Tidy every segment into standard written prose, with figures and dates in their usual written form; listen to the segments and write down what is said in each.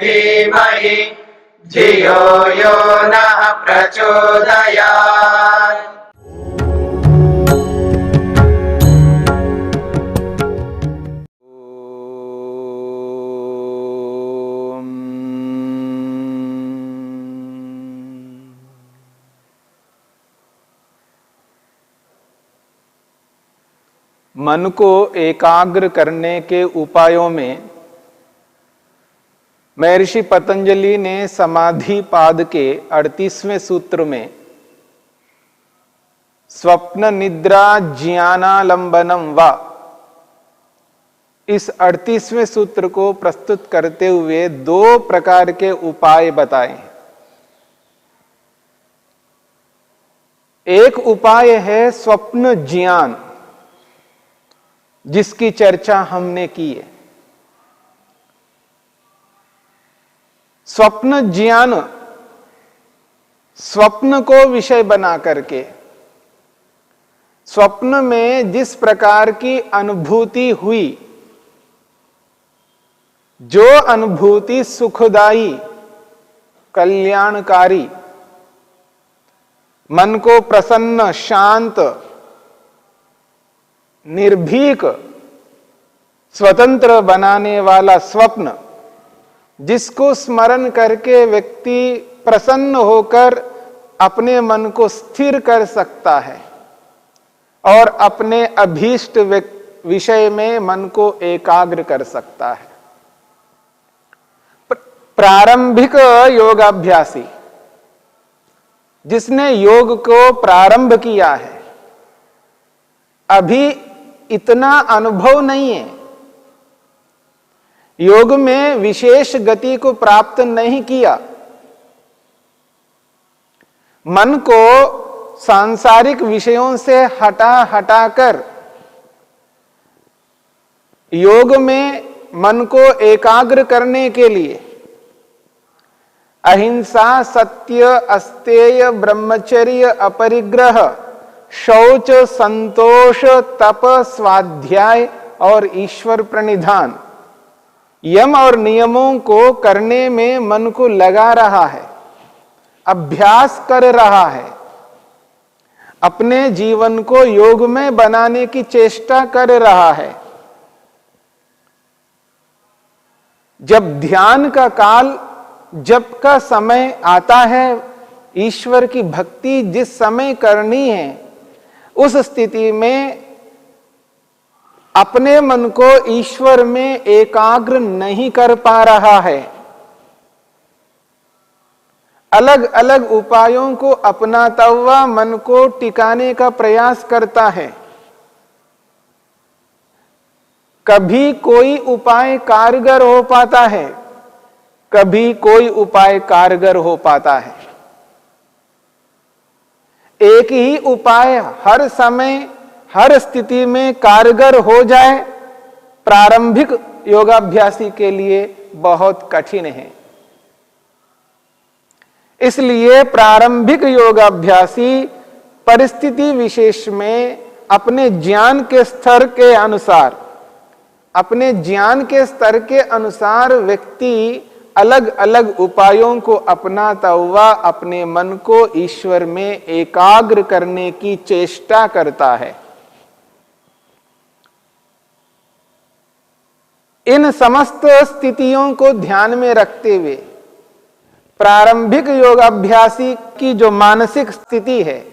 धीमहि धियो यो नः प्रचोदयात्। मन को एकाग्र करने के उपायों में महर्षि पतंजलि ने समाधि पाद के 38वें सूत्र में स्वप्न निद्रा ज्ञानालंबनम वा इस 38वें सूत्र को प्रस्तुत करते हुए 2 प्रकार के उपाय बताए। एक उपाय है स्वप्न ज्ञान, जिसकी चर्चा हमने की है। स्वप्न ज्ञान, स्वप्न को विषय बना करके स्वप्न में जिस प्रकार की अनुभूति हुई, जो अनुभूति सुखदाई, कल्याणकारी, मन को प्रसन्न, शांत, निर्भीक, स्वतंत्र बनाने वाला स्वप्न, जिसको स्मरण करके व्यक्ति प्रसन्न होकर अपने मन को स्थिर कर सकता है और अपने अभीष्ट विषय में मन को एकाग्र कर सकता है। प्रारंभिक योगाभ्यासी, जिसने योग को प्रारंभ किया है, अभी इतना अनुभव नहीं है, योग में विशेष गति को प्राप्त नहीं किया, मन को सांसारिक विषयों से हटाकर योग में मन को एकाग्र करने के लिए अहिंसा, सत्य, अस्तेय, ब्रह्मचर्य, अपरिग्रह, शौच, संतोष, तप, स्वाध्याय और ईश्वर प्रणिधान, यम और नियमों को करने में मन को लगा रहा है, अभ्यास कर रहा है, अपने जीवन को योग में बनाने की चेष्टा कर रहा है। जब ध्यान का काल, जप का समय आता है, ईश्वर की भक्ति जिस समय करनी है, उस स्थिति में अपने मन को ईश्वर में एकाग्र नहीं कर पा रहा है, अलग अलग उपायों को अपनाता हुआ मन को टिकाने का प्रयास करता है। कभी कोई उपाय कारगर हो पाता है, कभी कोई उपाय कारगर हो पाता है। एक ही उपाय हर समय, हर स्थिति में कारगर हो जाए, प्रारंभिक योगाभ्यासी के लिए बहुत कठिन है। इसलिए प्रारंभिक योगाभ्यासी परिस्थिति विशेष में अपने ज्ञान के स्तर के अनुसार, अपने ज्ञान के स्तर के अनुसार व्यक्ति अलग अलग उपायों को अपनाता हुआ अपने मन को ईश्वर में एकाग्र करने की चेष्टा करता है। इन समस्त स्थितियों को ध्यान में रखते हुए प्रारंभिक योगाभ्यासी की जो मानसिक स्थिति है,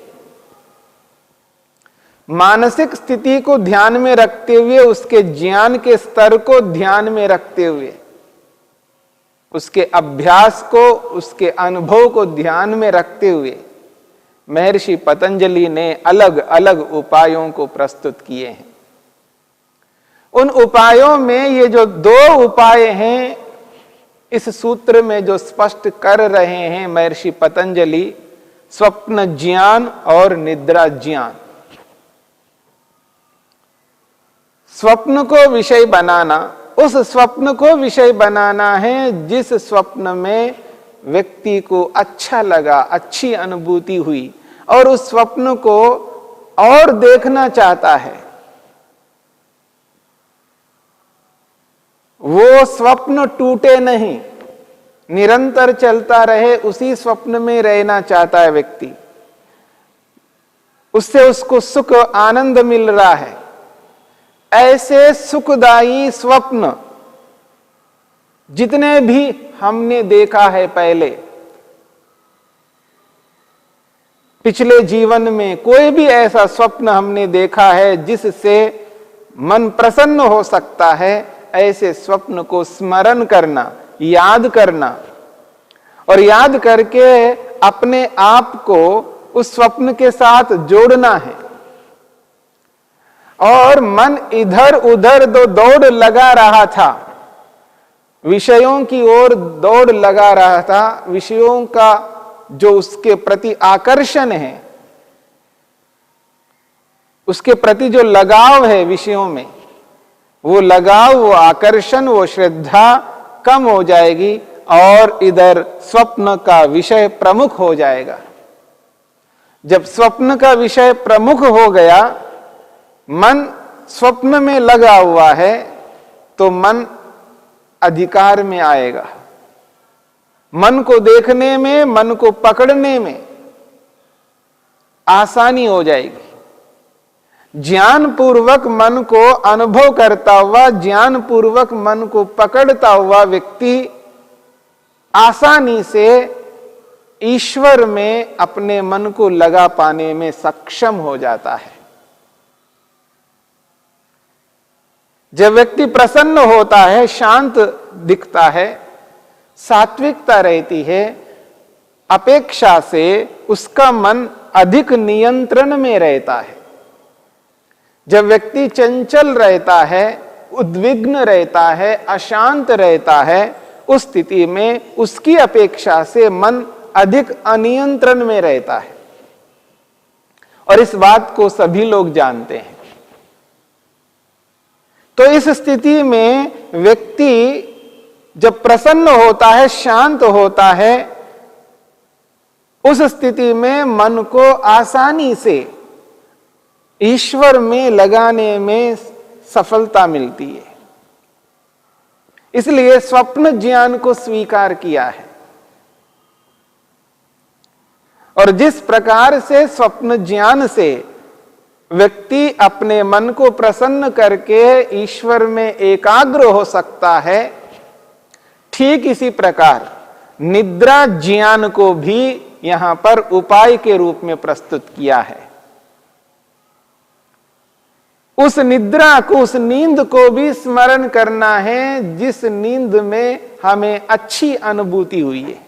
मानसिक स्थिति को ध्यान में रखते हुए, उसके ज्ञान के स्तर को ध्यान में रखते हुए, उसके अभ्यास को, उसके अनुभव को ध्यान में रखते हुए महर्षि पतंजलि ने अलग अलग उपायों को प्रस्तुत किए हैं। उन उपायों में ये जो 2 उपाय हैं, इस सूत्र में जो स्पष्ट कर रहे हैं महर्षि पतंजलि, स्वप्न ज्ञान और निद्रा ज्ञान। स्वप्न को विषय बनाना, उस स्वप्न को विषय बनाना है जिस स्वप्न में व्यक्ति को अच्छा लगा, अच्छी अनुभूति हुई और उस स्वप्न को और देखना चाहता है। वो स्वप्न टूटे नहीं, निरंतर चलता रहे, उसी स्वप्न में रहना चाहता है व्यक्ति, उससे उसको सुख आनंद मिल रहा है। ऐसे सुखदायी स्वप्न जितने भी हमने देखा है पहले, पिछले जीवन में कोई भी ऐसा स्वप्न हमने देखा है जिससे मन प्रसन्न हो सकता है, ऐसे स्वप्न को स्मरण करना, याद करना, और याद करके अपने आप को उस स्वप्न के साथ जोड़ना है। और मन इधर उधर दौड़ लगा रहा था, विषयों की ओर दौड़ लगा रहा था, विषयों का जो उसके प्रति आकर्षण है, उसके प्रति जो लगाव है विषयों में, वो लगाव, वो आकर्षण, वो श्रद्धा कम हो जाएगी और इधर स्वप्न का विषय प्रमुख हो जाएगा। जब स्वप्न का विषय प्रमुख हो गया, मन स्वप्न में लगा हुआ है, तो मन अधिकार में आएगा। मन को देखने में, मन को पकड़ने में आसानी हो जाएगी। ज्ञान पूर्वक मन को अनुभव करता हुआ, ज्ञान पूर्वक मन को पकड़ता हुआ व्यक्ति आसानी से ईश्वर में अपने मन को लगा पाने में सक्षम हो जाता है। जब व्यक्ति प्रसन्न होता है, शांत दिखता है, सात्विकता रहती है, अपेक्षा से उसका मन अधिक नियंत्रण में रहता है। जब व्यक्ति चंचल रहता है, उद्विग्न रहता है, अशांत रहता है, उस स्थिति में उसकी अपेक्षा से मन अधिक अनियंत्रण में रहता है। और इस बात को सभी लोग जानते हैं। तो इस स्थिति में व्यक्ति जब प्रसन्न होता है, शांत होता है, उस स्थिति में मन को आसानी से ईश्वर में लगाने में सफलता मिलती है। इसलिए स्वप्न ज्ञान को स्वीकार किया है। और जिस प्रकार से स्वप्न ज्ञान से व्यक्ति अपने मन को प्रसन्न करके ईश्वर में एकाग्र हो सकता है, ठीक इसी प्रकार निद्रा ज्ञान को भी यहां पर उपाय के रूप में प्रस्तुत किया है। उस निद्रा को, उस नींद को भी स्मरण करना है जिस नींद में हमें अच्छी अनुभूति हुई है।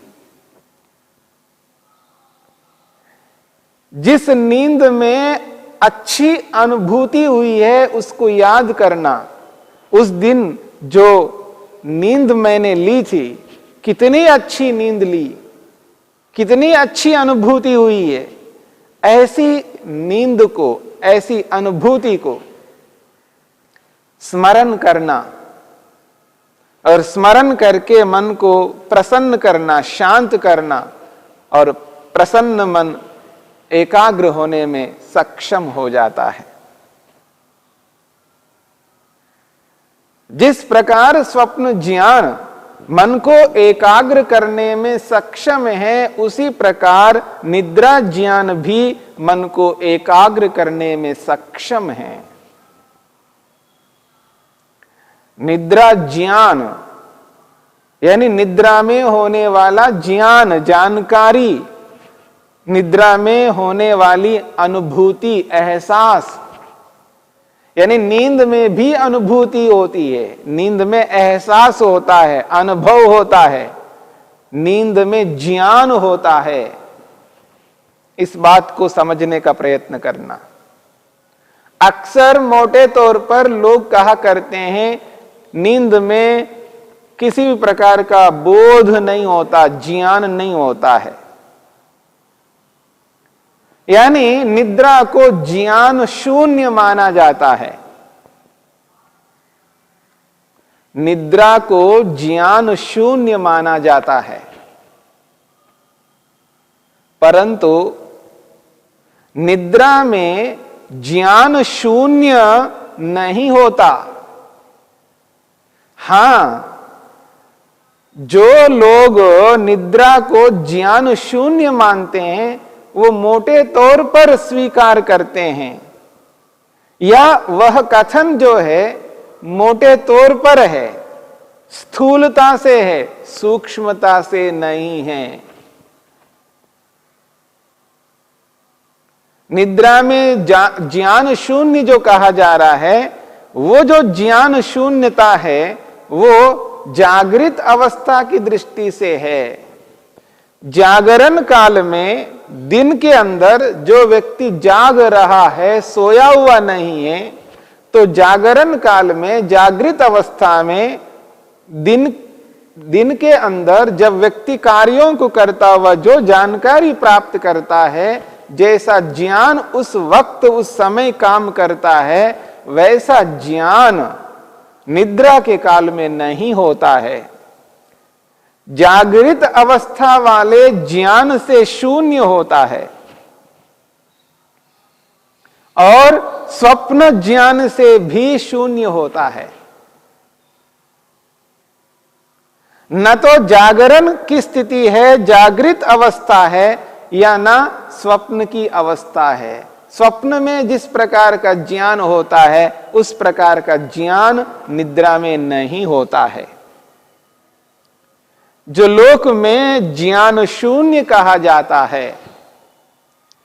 जिस नींद में अच्छी अनुभूति हुई है उसको याद करना। उस दिन जो नींद मैंने ली थी, कितनी अच्छी नींद ली, कितनी अच्छी अनुभूति हुई है, ऐसी नींद को, ऐसी अनुभूति को स्मरण करना और स्मरण करके मन को प्रसन्न करना, शांत करना, और प्रसन्न मन एकाग्र होने में सक्षम हो जाता है। जिस प्रकार स्वप्न ज्ञान मन को एकाग्र करने में सक्षम है, उसी प्रकार निद्रा ज्ञान भी मन को एकाग्र करने में सक्षम है। निद्रा ज्ञान यानी निद्रा में होने वाला ज्ञान, जानकारी, निद्रा में होने वाली अनुभूति, एहसास, यानी नींद में भी अनुभूति होती है, नींद में एहसास होता है, अनुभव होता है, नींद में ज्ञान होता है। इस बात को समझने का प्रयत्न करना। अक्सर मोटे तौर पर लोग कहा करते हैं नींद में किसी भी प्रकार का बोध नहीं होता, ज्ञान नहीं होता है। यानी निद्रा को ज्ञान शून्य माना जाता है। निद्रा को ज्ञान शून्य माना जाता है, परंतु निद्रा में ज्ञान शून्य नहीं होता। हां, जो लोग निद्रा को ज्ञान शून्य मानते हैं वो मोटे तौर पर स्वीकार करते हैं, या वह कथन जो है मोटे तौर पर है, स्थूलता से है, सूक्ष्मता से नहीं है। निद्रा में ज्ञान शून्य जो कहा जा रहा है, वो जो ज्ञान शून्यता है वो जागृत अवस्था की दृष्टि से है। जागरण काल में दिन के अंदर जो व्यक्ति जाग रहा है, सोया हुआ नहीं है, तो जागरण काल में जागृत अवस्था में दिन के अंदर जब व्यक्ति कार्यों को करता हुआ जो जानकारी प्राप्त करता है, जैसा ज्ञान उस वक्त उस समय काम करता है, वैसा ज्ञान निद्रा के काल में नहीं होता है। जागृत अवस्था वाले ज्ञान से शून्य होता है और स्वप्न ज्ञान से भी शून्य होता है। न तो जागरण की स्थिति है, जागृत अवस्था है, या ना स्वप्न की अवस्था है। स्वप्न में जिस प्रकार का ज्ञान होता है उस प्रकार का ज्ञान निद्रा में नहीं होता है। जो लोक में ज्ञान शून्य कहा जाता है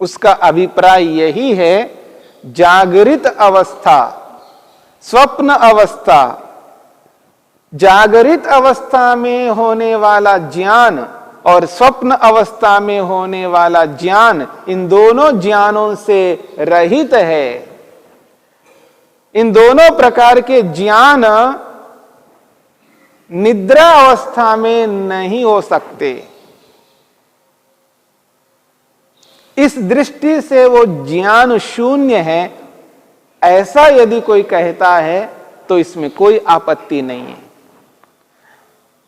उसका अभिप्राय यही है, जागृत अवस्था, स्वप्न अवस्था, जागृत अवस्था में होने वाला ज्ञान और स्वप्न अवस्था में होने वाला ज्ञान, इन दोनों ज्ञानों से रहित है। इन दोनों प्रकार के ज्ञान निद्रा अवस्था में नहीं हो सकते। इस दृष्टि से वो ज्ञान शून्य है, ऐसा यदि कोई कहता है तो इसमें कोई आपत्ति नहीं है।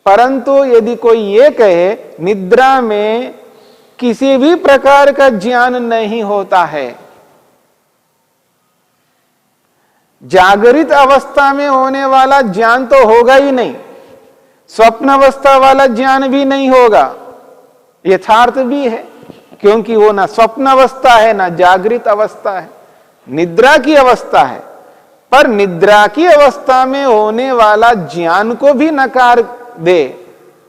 परंतु यदि कोई ये कहे निद्रा में किसी भी प्रकार का ज्ञान नहीं होता है, जागृत अवस्था में होने वाला ज्ञान तो होगा ही नहीं, स्वप्न अवस्था वाला ज्ञान भी नहीं होगा, यथार्थ भी है, क्योंकि वो ना स्वप्न अवस्था है ना जागृत अवस्था है, निद्रा की अवस्था है। पर निद्रा की अवस्था में होने वाला ज्ञान को भी नकार दे,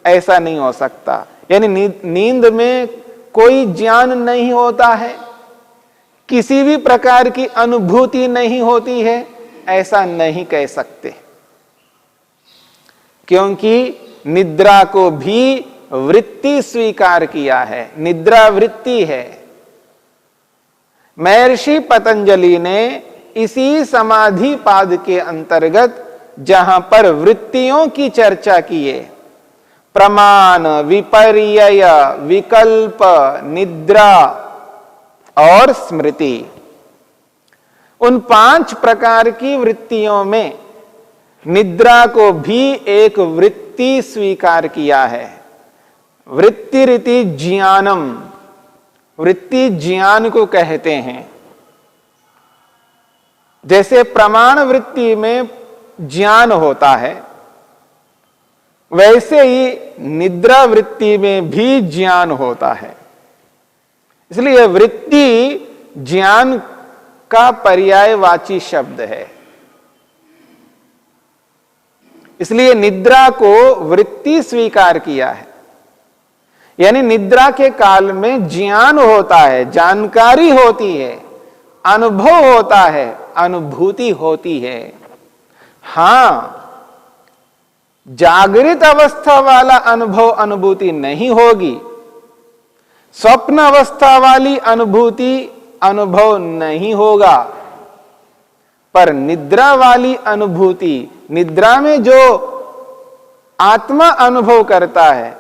ऐसा नहीं हो सकता। यानी नींद में कोई ज्ञान नहीं होता है, किसी भी प्रकार की अनुभूति नहीं होती है, ऐसा नहीं कह सकते, क्योंकि निद्रा को भी वृत्ति स्वीकार किया है, निद्रा वृत्ति है। महर्षि पतंजलि ने इसी समाधि पाद के अंतर्गत जहां पर वृत्तियों की चर्चा की है, प्रमाण, विपर्यय, विकल्प, निद्रा और स्मृति, उन 5 प्रकार की वृत्तियों में निद्रा को भी एक वृत्ति स्वीकार किया है। वृत्ति रीति ज्ञानम, वृत्ति ज्ञान को कहते हैं। जैसे प्रमाण वृत्ति में ज्ञान होता है, वैसे ही निद्रा वृत्ति में भी ज्ञान होता है। इसलिए वृत्ति ज्ञान का पर्यायवाची शब्द है। इसलिए निद्रा को वृत्ति स्वीकार किया है। यानी निद्रा के काल में ज्ञान होता है, जानकारी होती है, अनुभव होता है, अनुभूति होती है। हां, जागृत अवस्था वाला अनुभव अनुभूति नहीं होगी, स्वप्न अवस्था वाली अनुभूति अनुभव नहीं होगा, पर निद्रा वाली अनुभूति, निद्रा में जो आत्मा अनुभव करता है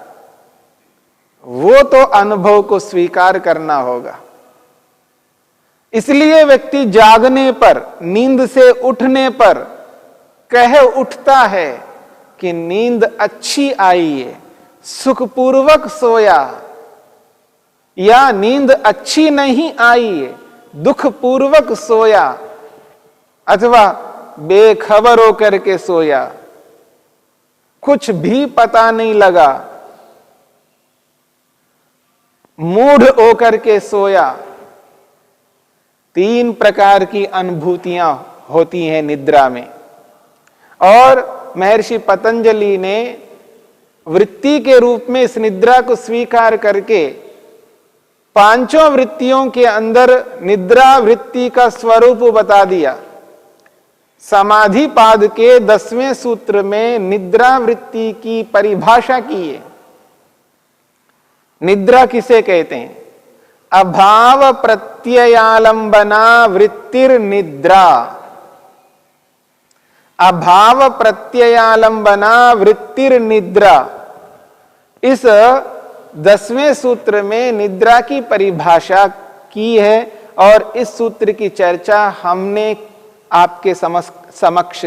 वो तो अनुभव को स्वीकार करना होगा। इसलिए व्यक्ति जागने पर, नींद से उठने पर कह उठता है कि नींद अच्छी आई है, सुखपूर्वक सोया, या नींद अच्छी नहीं आई है, दुखपूर्वक सोया, अथवा बेखबर होकर के सोया। कुछ भी पता नहीं लगा, मूढ़ होकर के सोया। 3 प्रकार की अनुभूतियां होती हैं निद्रा में। और महर्षि पतंजलि ने वृत्ति के रूप में इस निद्रा को स्वीकार करके 5 वृत्तियों के अंदर निद्रा वृत्ति का स्वरूप बता दिया। समाधि पाद के 10वें सूत्र में निद्रा वृत्ति की परिभाषा की है। निद्रा किसे कहते हैं? अभाव प्रत्ययालंबना वृत्तिर निद्रा। अभाव प्रत्ययालंबना वृत्तिर निद्रा, इस 10वें सूत्र में निद्रा की परिभाषा की है। और इस सूत्र की चर्चा हमने आपके समक्ष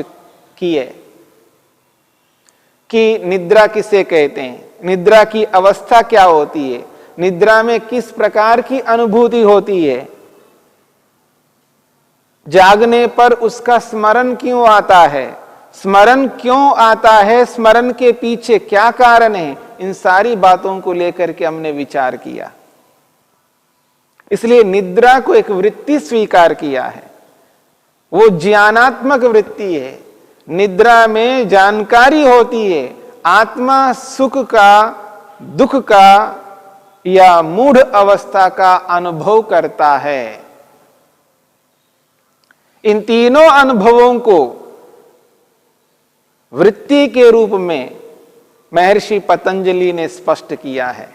की है कि निद्रा किसे कहते हैं, निद्रा की अवस्था क्या होती है, निद्रा में किस प्रकार की अनुभूति होती है, जागने पर उसका स्मरण क्यों आता है, स्मरण क्यों आता है, स्मरण के पीछे क्या कारण है, इन सारी बातों को लेकर के हमने विचार किया। इसलिए निद्रा को एक वृत्ति स्वीकार किया है, वो ज्ञानात्मक वृत्ति है। निद्रा में जानकारी होती है, आत्मा सुख का, दुख का या मूढ़ अवस्था का अनुभव करता है। इन तीनों अनुभवों को वृत्ति के रूप में महर्षि पतंजलि ने स्पष्ट किया है।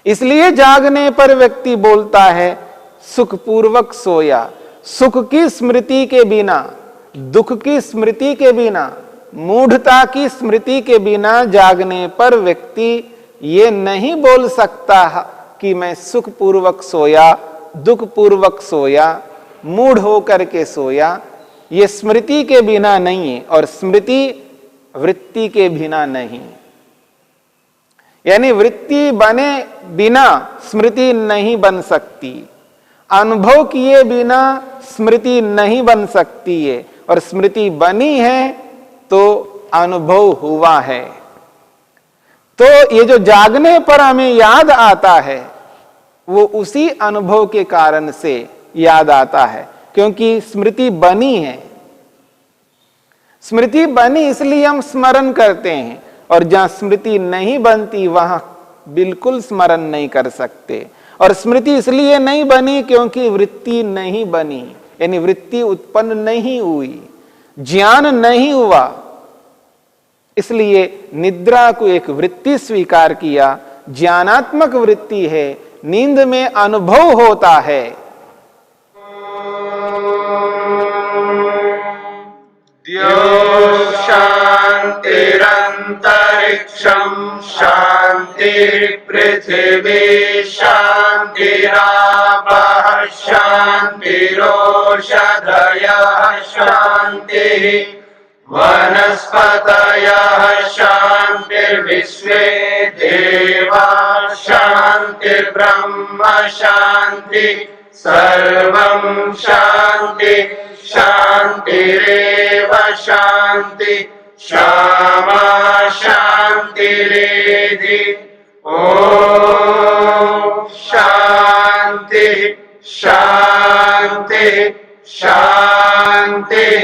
इसलिए जागने पर व्यक्ति बोलता है सुखपूर्वक सोया। सुख की स्मृति के बिना, दुख की स्मृति के बिना, मूढ़ता की स्मृति के बिना जागने पर व्यक्ति ये नहीं बोल सकता कि मैं सुखपूर्वक सोया, दुखपूर्वक सोया, मूढ़ होकर के सोया। ये स्मृति के बिना नहीं है और स्मृति वृत्ति के बिना नहीं। यानी वृत्ति बने बिना स्मृति नहीं बन सकती, अनुभव किए बिना स्मृति नहीं बन सकती है, और स्मृति बनी है तो अनुभव हुआ है। तो ये जो जागने पर हमें याद आता है वो उसी अनुभव के कारण से याद आता है, क्योंकि स्मृति बनी है। स्मृति बनी इसलिए हम स्मरण करते हैं, और जहां स्मृति नहीं बनती वहां बिल्कुल स्मरण नहीं कर सकते। और स्मृति इसलिए नहीं बनी क्योंकि वृत्ति नहीं बनी, यानी वृत्ति उत्पन्न नहीं हुई, ज्ञान नहीं हुआ। इसलिए निद्रा को एक वृत्ति स्वीकार किया, ज्ञानात्मक वृत्ति है, नींद में अनुभव होता है। द्यौः शान्तिरन्तरिक्षं शान्तिर्पृथिवी शान्तिरापः शान्तिरोषधयः शान्तिः वनस्पतयः शान्तिर्विश्वे देवाः शान्तिर्ब्रह्म शान्ति सर्वं शान्ति शान्तिरेव शान्ति क्षमा शान्तिरेधि। ॐ शान्ति शान्ति शान्तिः।